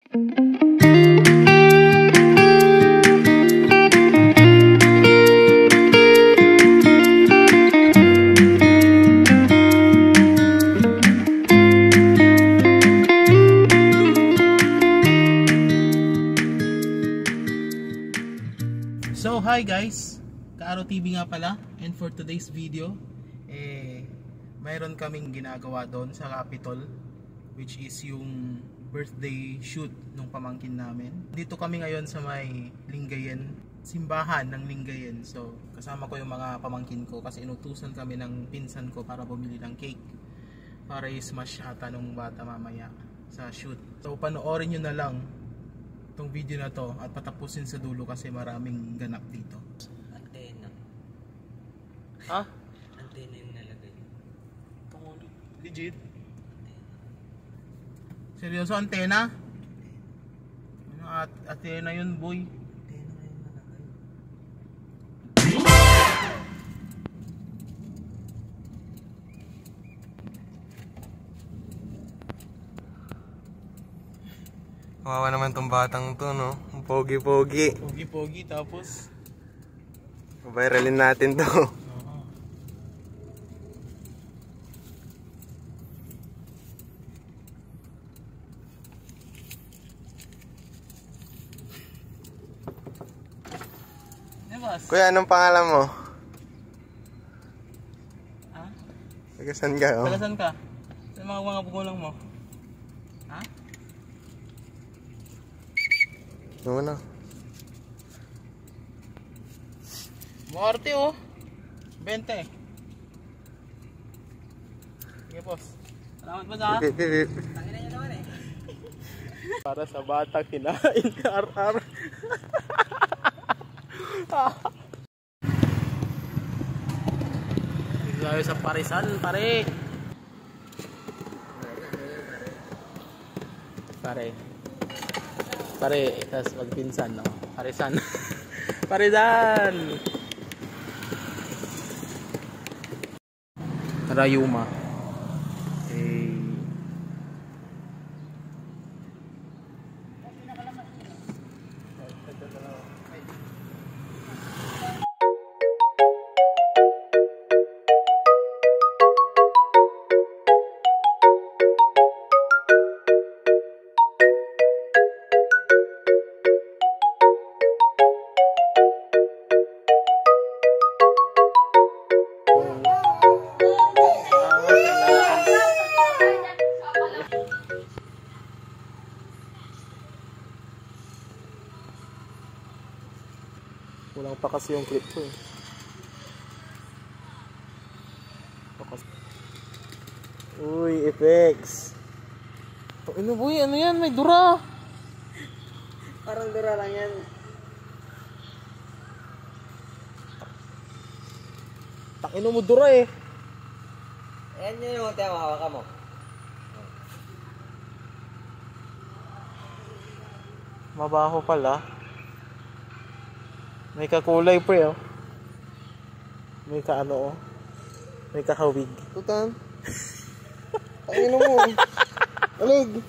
So hi guys, Kaaro TV nga pala, and for today's video mayroon kaming ginagawa doon sa Capitol, which is yung birthday shoot ng pamangkin namin. Dito kami ngayon sa may Lingayen, simbahan ng Lingayen. So kasama ko yung mga pamangkin ko kasi inutusan kami ng pinsan ko para bumili ng cake para i-smash ata nung bata mamaya sa shoot. So panoorin nyo na lang itong video na to at patapusin sa dulo kasi maraming ganap dito. Antena. Ha? Antena yung nalagay. Legit? Seryoso, antena? Ano, antena yun, boy? Antena yung nalagay. Kawawa naman tong batang to, no? Ang pogi-pogi. Pogi-pogi, tapos Viralin natin to. Kuya, anong pangalan mo? Ha? Tagasan ka, oh? Tagasan ka? Sa mga bugulang mo? Ha? Ano na? Muarte, oh. 20. Sige, boss. Salamat ba sa? Tangina niya naman eh. Para sa batang kinain ka, ar-ar. Dito tayo sa Parisan, pare. Pare, tas magpinsan, no? Parisan. Parisan. Rayuma. Kulang pa kasi yung clip ko eh. Uy, effects. Ano boy, ano yan? May dura. Parang dura lang yan. Takino mo dura eh. Ayan yun yung hawakan mo. Mabaho pala. May kakulay pre, oh. May kaano, oh. May kahawig. Tutan. Tangino mo. Alig.